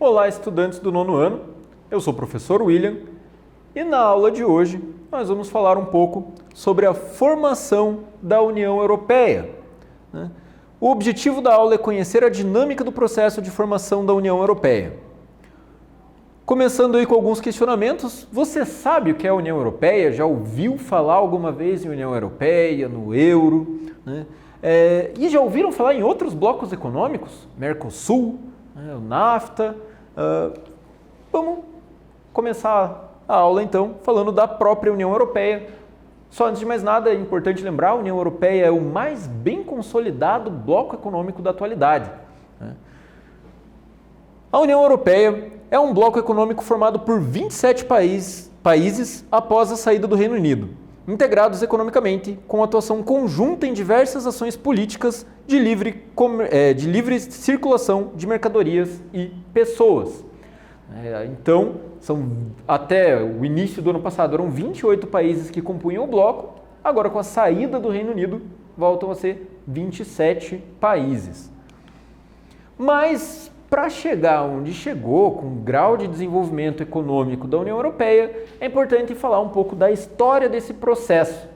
Olá, estudantes do nono ano, eu sou o professor William e na aula de hoje nós vamos falar um pouco sobre a formação da União Europeia. O objetivo da aula é conhecer a dinâmica do processo de formação da União Europeia. Começando aí com alguns questionamentos, você sabe o que é a União Europeia? Já ouviu falar alguma vez em União Europeia, no euro? E já ouviram falar em outros blocos econômicos? Mercosul, o NAFTA? Vamos começar a aula então falando da própria União Europeia. Só antes de mais nada, é importante lembrar, a União Europeia é o mais bem consolidado bloco econômico da atualidade. A União Europeia é um bloco econômico formado por 27 países após a saída do Reino Unido, integrados economicamente com atuação conjunta em diversas ações políticas de livre circulação de mercadorias e pessoas. Então, até o início do ano passado eram 28 países que compunham o bloco, agora com a saída do Reino Unido voltam a ser 27 países. Mas para chegar onde chegou, com o grau de desenvolvimento econômico da União Europeia, é importante falar um pouco da história desse processo,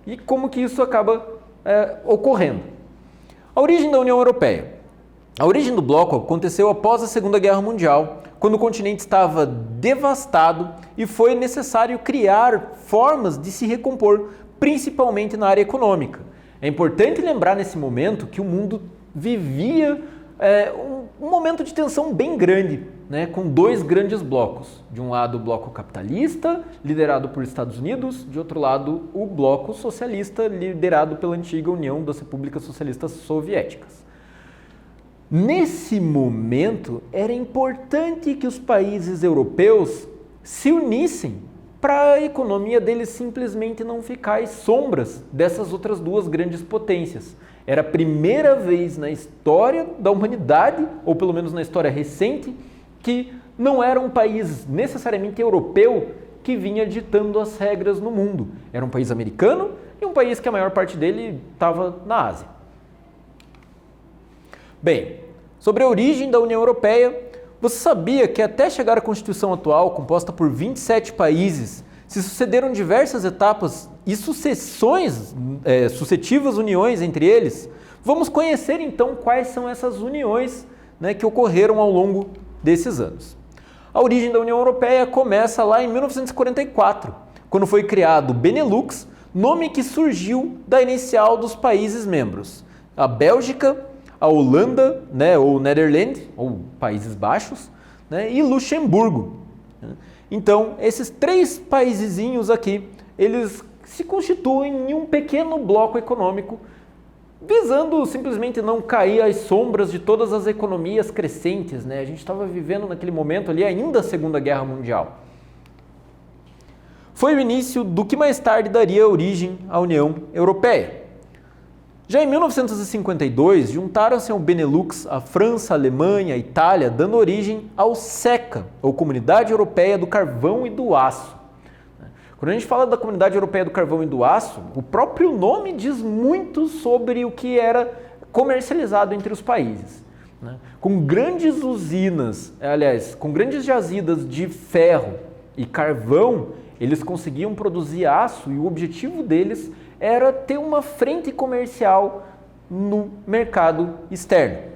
e como que isso acaba ocorrendo. A origem da União Europeia. A origem do bloco aconteceu após a Segunda Guerra Mundial, quando o continente estava devastado e foi necessário criar formas de se recompor, principalmente na área econômica. É importante lembrar nesse momento que o mundo vivia um momento de tensão bem grande, com dois grandes blocos. De um lado o bloco capitalista, liderado por Estados Unidos, de outro lado o bloco socialista, liderado pela antiga União das Repúblicas Socialistas Soviéticas. Nesse momento, era importante que os países europeus se unissem para a economia deles simplesmente não ficar às sombras dessas outras duas grandes potências. Era a primeira vez na história da humanidade, ou pelo menos na história recente, que não era um país necessariamente europeu que vinha ditando as regras no mundo. Era um país americano e um país que a maior parte dele estava na Ásia. Bem, sobre a origem da União Europeia, você sabia que até chegar à Constituição atual, composta por 27 países, se sucederam diversas etapas e sucessivas uniões entre eles? Vamos conhecer então quais são essas uniões que ocorreram ao longo desses anos. A origem da União Europeia começa lá em 1944, quando foi criado o Benelux, nome que surgiu da inicial dos países membros. A Bélgica, a Holanda, ou Netherlands, ou Países Baixos, e Luxemburgo. Então, esses três paisezinhos aqui, eles se constituem em um pequeno bloco econômico, visando simplesmente não cair às sombras de todas as economias crescentes. A gente estava vivendo naquele momento ali ainda a Segunda Guerra Mundial. Foi o início do que mais tarde daria origem à União Europeia. Já em 1952, juntaram-se ao Benelux a França, a Alemanha, a Itália, dando origem ao SECA, ou Comunidade Europeia do Carvão e do Aço. Quando a gente fala da Comunidade Europeia do Carvão e do Aço, o próprio nome diz muito sobre o que era comercializado entre os países. Com grandes usinas, com grandes jazidas de ferro e carvão, eles conseguiam produzir aço e o objetivo deles era ter uma frente comercial no mercado externo.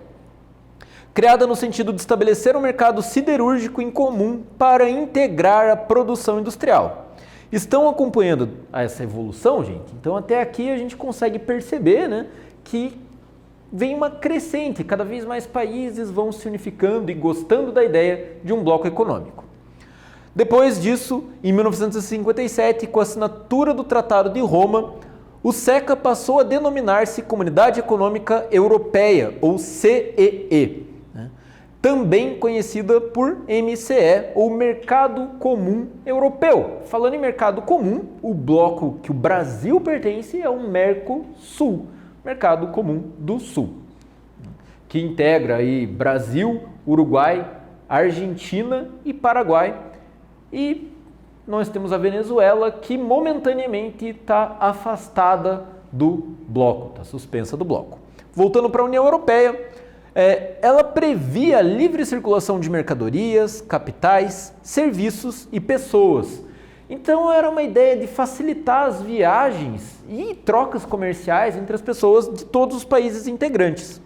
Criada no sentido de estabelecer um mercado siderúrgico em comum para integrar a produção industrial. Estão acompanhando essa evolução, gente? Então até aqui a gente consegue perceber que vem uma crescente, cada vez mais países vão se unificando e gostando da ideia de um bloco econômico. Depois disso, em 1957, com a assinatura do Tratado de Roma, o SECA passou a denominar-se Comunidade Econômica Europeia, ou CEE, também conhecida por MCE, ou Mercado Comum Europeu. Falando em Mercado Comum, o bloco que o Brasil pertence é o Mercosul, Mercado Comum do Sul, que integra aí Brasil, Uruguai, Argentina e Paraguai. E nós temos a Venezuela, que momentaneamente está afastada do bloco, está suspensa do bloco. Voltando para a União Europeia, Ela previa a livre circulação de mercadorias, capitais, serviços e pessoas. Então era uma ideia de facilitar as viagens e trocas comerciais entre as pessoas de todos os países integrantes.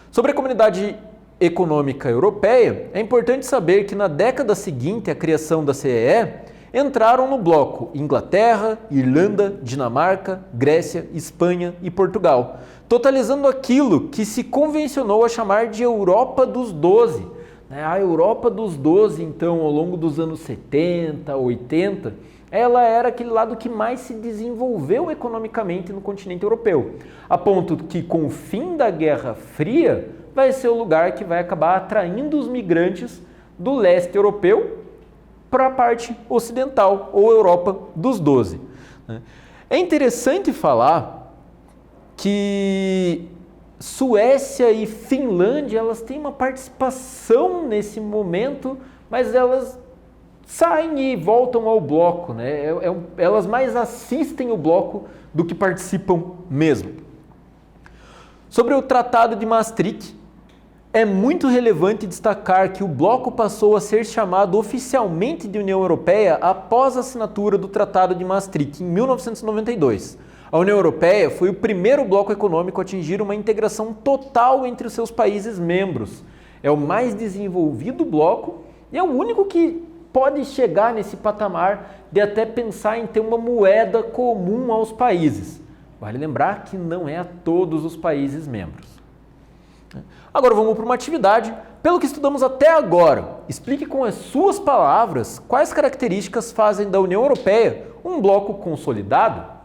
Sobre a Comunidade Econômica Europeia, é importante saber que na década seguinte à criação da CEE, entraram no bloco Inglaterra, Irlanda, Dinamarca, Grécia, Espanha e Portugal, totalizando aquilo que se convencionou a chamar de Europa dos 12. A Europa dos 12, então, ao longo dos anos 70, 80, ela era aquele lado que mais se desenvolveu economicamente no continente europeu, a ponto que com o fim da Guerra Fria vai ser o lugar que vai acabar atraindo os migrantes do leste europeu para a parte ocidental, ou Europa dos 12. É interessante falar que Suécia e Finlândia, elas têm uma participação nesse momento, mas elas saem e voltam ao bloco, né? Elas mais assistem o bloco do que participam mesmo. Sobre o Tratado de Maastricht, é muito relevante destacar que o bloco passou a ser chamado oficialmente de União Europeia após a assinatura do Tratado de Maastricht, em 1992. A União Europeia foi o primeiro bloco econômico a atingir uma integração total entre os seus países membros. É o mais desenvolvido bloco e é o único que pode chegar nesse patamar de até pensar em ter uma moeda comum aos países. Vale lembrar que não é a todos os países membros. Agora vamos para uma atividade. Pelo que estudamos até agora, explique com as suas palavras quais características fazem da União Europeia um bloco consolidado.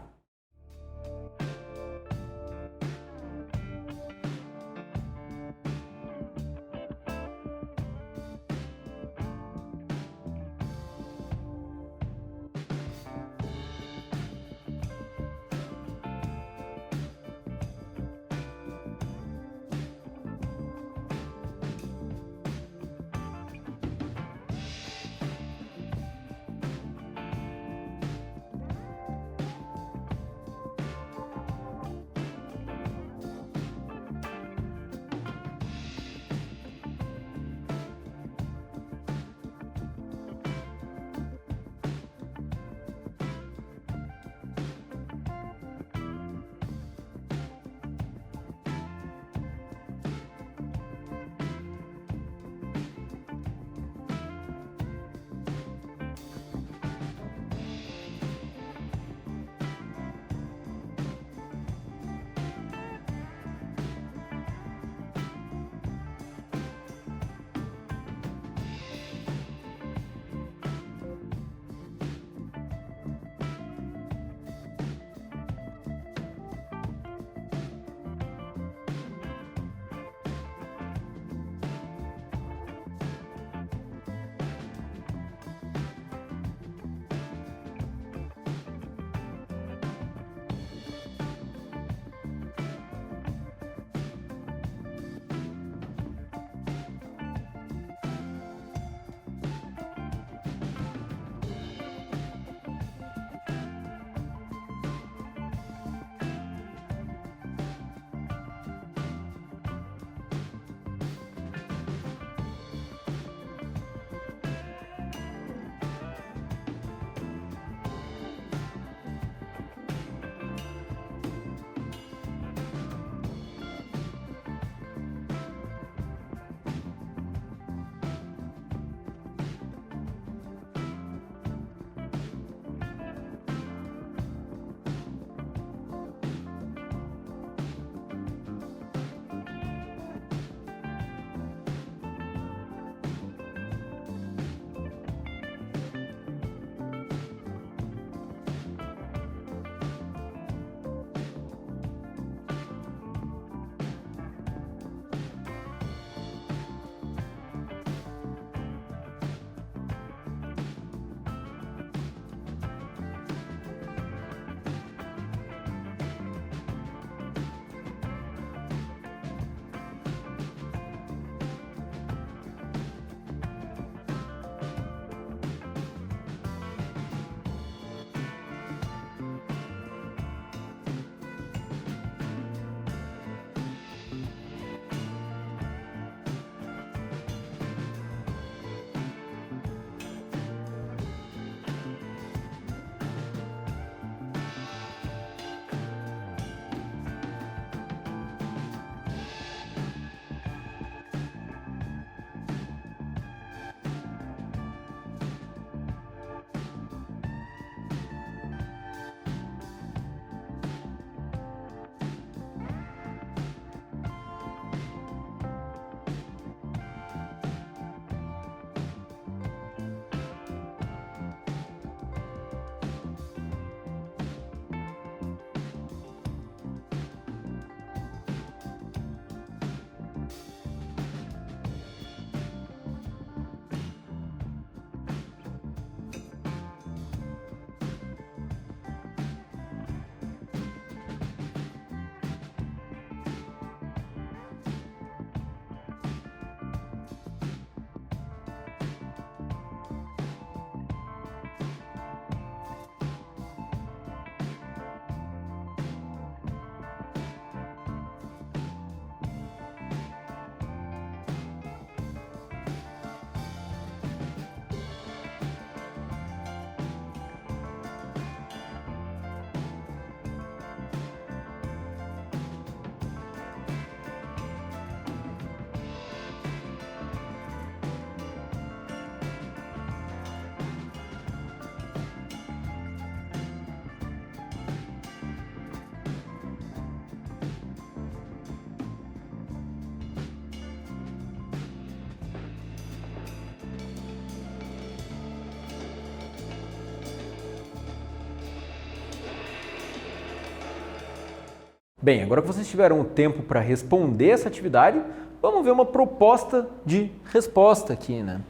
Bem, agora que vocês tiveram o tempo para responder essa atividade, vamos ver uma proposta de resposta aqui, né?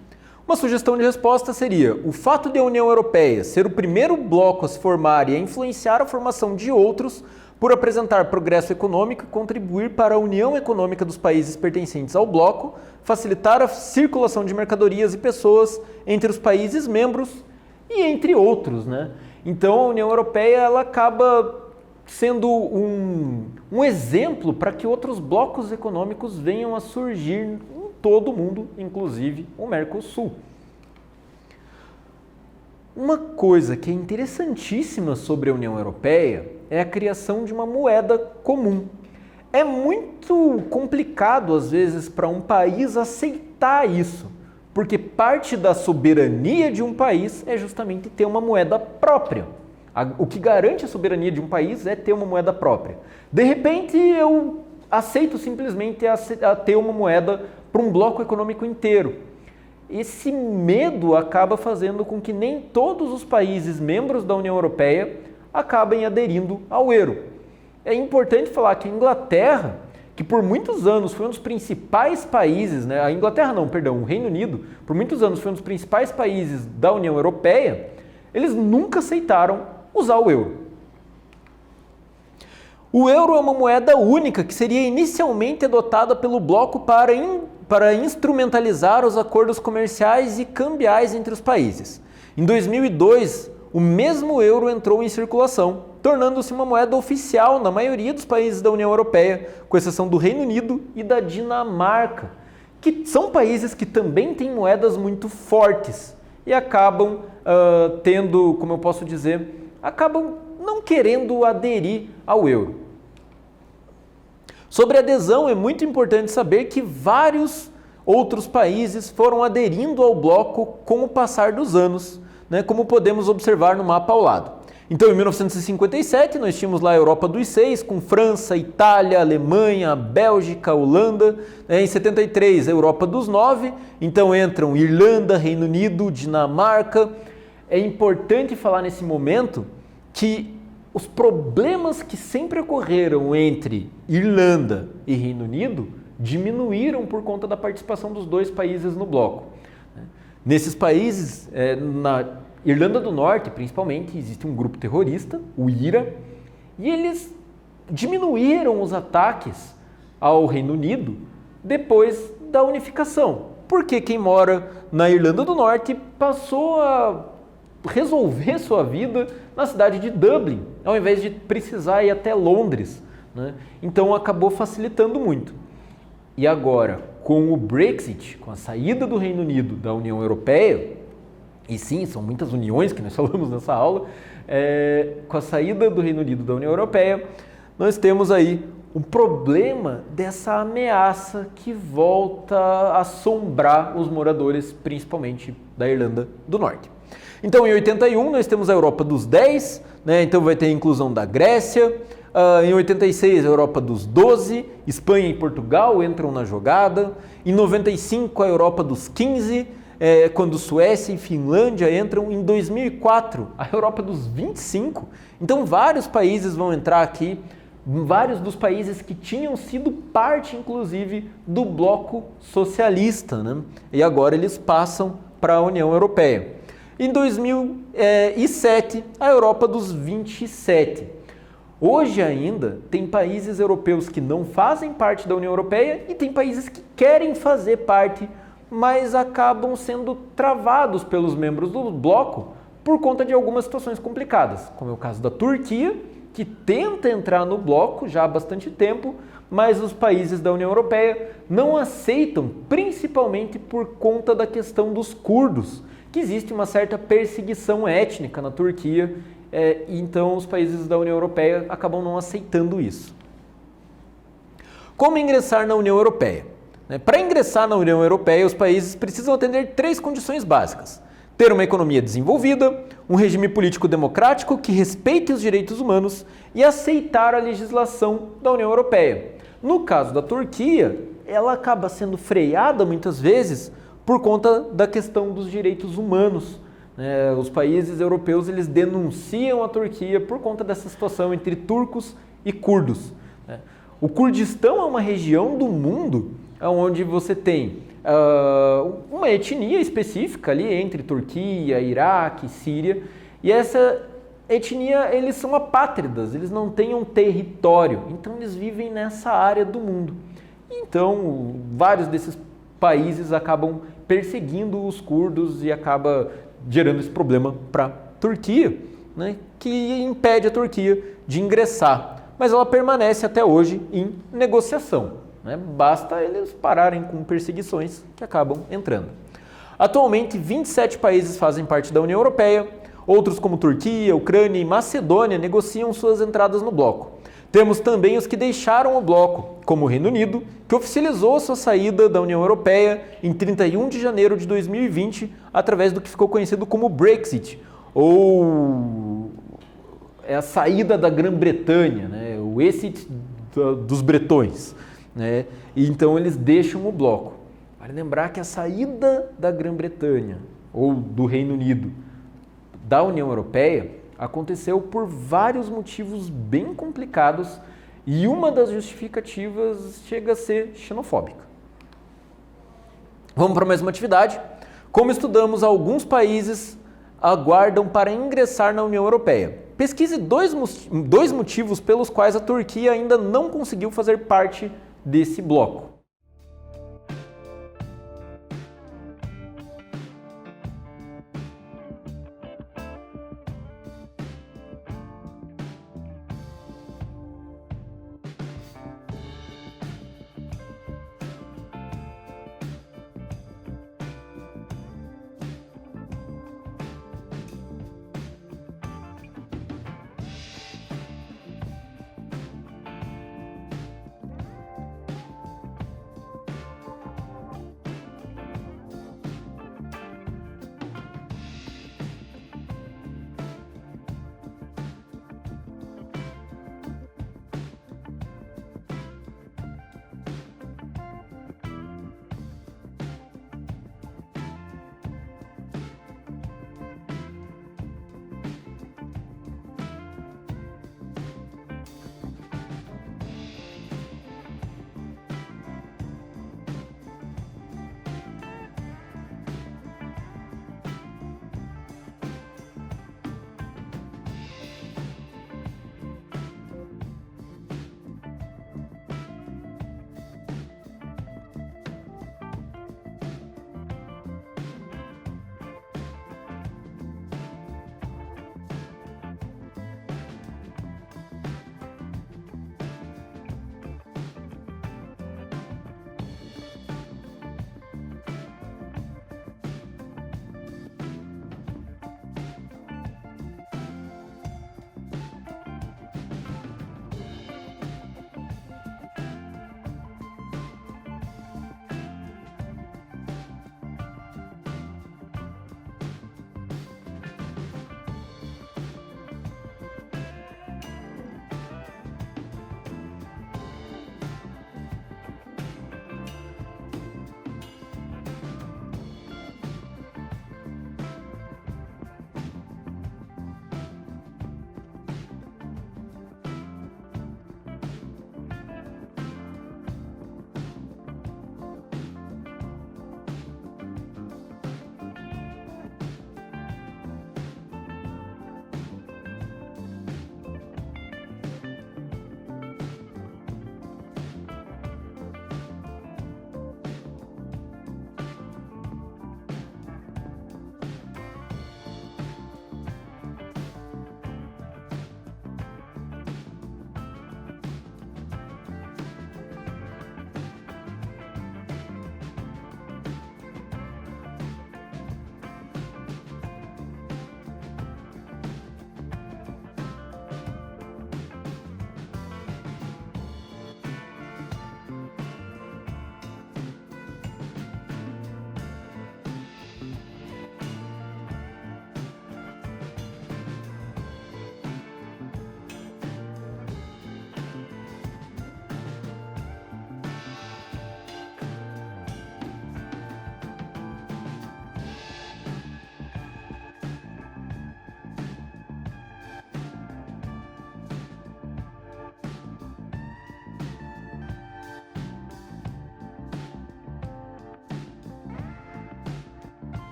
Uma sugestão de resposta seria: o fato de a União Europeia ser o primeiro bloco a se formar e a influenciar a formação de outros, por apresentar progresso econômico e contribuir para a união econômica dos países pertencentes ao bloco, facilitar a circulação de mercadorias e pessoas entre os países membros e entre outros, né? Então a União Europeia ela acaba sendo um exemplo para que outros blocos econômicos venham a surgir em todo o mundo, inclusive o Mercosul. Uma coisa que é interessantíssima sobre a União Europeia é a criação de uma moeda comum. É muito complicado, às vezes, para um país aceitar isso, porque parte da soberania de um país é justamente ter uma moeda própria. O que garante a soberania de um país é ter uma moeda própria. De repente, eu aceito simplesmente a ter uma moeda para um bloco econômico inteiro. Esse medo acaba fazendo com que nem todos os países membros da União Europeia acabem aderindo ao euro. É importante falar que a Inglaterra, que por muitos anos foi um dos principais países, né? O Reino Unido, por muitos anos foi um dos principais países da União Europeia, eles nunca aceitaram usar o euro. O euro é uma moeda única que seria inicialmente adotada pelo bloco para instrumentalizar os acordos comerciais e cambiais entre os países. Em 2002, o mesmo euro entrou em circulação, tornando-se uma moeda oficial na maioria dos países da União Europeia, com exceção do Reino Unido e da Dinamarca, que são países que também têm moedas muito fortes e acabam acabam não querendo aderir ao euro. Sobre adesão, é muito importante saber que vários outros países foram aderindo ao bloco com o passar dos anos, né, como podemos observar no mapa ao lado. Então, em 1957, nós tínhamos lá a Europa dos Seis, com França, Itália, Alemanha, Bélgica, Holanda. Em 73, a Europa dos Nove, então entram Irlanda, Reino Unido, Dinamarca. É importante falar nesse momento que os problemas que sempre ocorreram entre Irlanda e Reino Unido diminuíram por conta da participação dos dois países no bloco. Nesses países, na Irlanda do Norte, principalmente, existe um grupo terrorista, o IRA, e eles diminuíram os ataques ao Reino Unido depois da unificação, porque quem mora na Irlanda do Norte passou a resolver sua vida na cidade de Dublin, ao invés de precisar ir até Londres, né? Então acabou facilitando muito. E agora, com o Brexit, com a saída do Reino Unido da União Europeia, e sim, são muitas uniões que nós falamos nessa aula, com a saída do Reino Unido da União Europeia, nós temos aí um problema dessa ameaça que volta a assombrar os moradores, principalmente da Irlanda do Norte. Então, em 81, nós temos a Europa dos 10, né? Então vai ter a inclusão da Grécia. Em 86, a Europa dos 12, Espanha e Portugal entram na jogada. Em 95, a Europa dos 15, quando Suécia e Finlândia entram. Em 2004, a Europa dos 25. Então, vários países vão entrar aqui, vários dos países que tinham sido parte, inclusive, do bloco socialista, né? E agora eles passam para a União Europeia. Em 2007, a Europa dos 27. Hoje ainda, tem países europeus que não fazem parte da União Europeia e tem países que querem fazer parte, mas acabam sendo travados pelos membros do bloco por conta de algumas situações complicadas, como é o caso da Turquia, que tenta entrar no bloco já há bastante tempo, mas os países da União Europeia não aceitam, principalmente por conta da questão dos curdos, que existe uma certa perseguição étnica na Turquia, então os países da União Europeia acabam não aceitando isso. Como ingressar na União Europeia? Para ingressar na União Europeia, os países precisam atender 3 condições básicas: ter uma economia desenvolvida, um regime político democrático que respeite os direitos humanos e aceitar a legislação da União Europeia. No caso da Turquia, ela acaba sendo freada muitas vezes por conta da questão dos direitos humanos. Os países europeus eles denunciam a Turquia por conta dessa situação entre turcos e curdos. né? O Kurdistão é uma região do mundo onde você tem uma etnia específica ali entre Turquia, Iraque, Síria, e essa etnia, eles são apátridas, eles não têm um território, então eles vivem nessa área do mundo. Então, vários desses países acabam perseguindo os curdos e acaba gerando esse problema para a Turquia, né, que impede a Turquia de ingressar. Mas ela permanece até hoje em negociação, né? Basta eles pararem com perseguições que acabam entrando. Atualmente, 27 países fazem parte da União Europeia, outros como Turquia, Ucrânia e Macedônia negociam suas entradas no bloco. Temos também os que deixaram o bloco, como o Reino Unido, que oficializou sua saída da União Europeia em 31 de janeiro de 2020, através do que ficou conhecido como Brexit, ou a saída da Grã-Bretanha, né? O exit dos bretões, né? E então eles deixam o bloco. Vale lembrar que a saída da Grã-Bretanha, ou do Reino Unido, da União Europeia, aconteceu por vários motivos bem complicados e uma das justificativas chega a ser xenofóbica. Vamos para mais uma atividade. Como estudamos, alguns países aguardam para ingressar na União Europeia. Pesquise dois motivos pelos quais a Turquia ainda não conseguiu fazer parte desse bloco.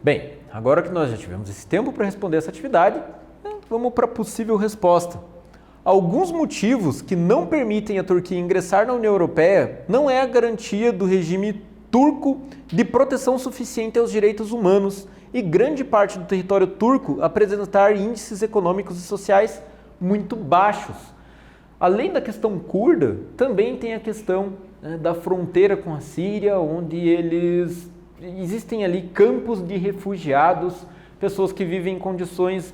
Bem, agora que nós já tivemos esse tempo para responder essa atividade, vamos para a possível resposta. Alguns motivos que não permitem a Turquia ingressar na União Europeia não é a garantia do regime turco de proteção suficiente aos direitos humanos e grande parte do território turco apresentar índices econômicos e sociais muito baixos. Além da questão curda, também tem a questão da fronteira com a Síria, onde existem ali campos de refugiados, pessoas que vivem em condições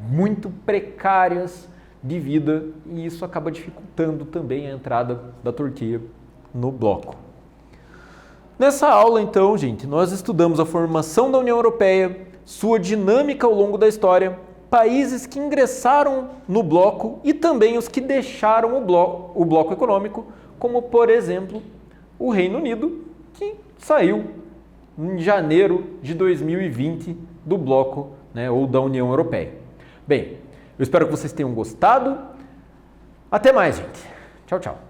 muito precárias de vida, e isso acaba dificultando também a entrada da Turquia no bloco. Nessa aula, então, gente, nós estudamos a formação da União Europeia, sua dinâmica ao longo da história, países que ingressaram no bloco e também os que deixaram o bloco econômico, como, por exemplo, o Reino Unido, que saiu em janeiro de 2020 do bloco, ou da União Europeia. Bem, eu espero que vocês tenham gostado. Até mais, gente. Tchau, tchau.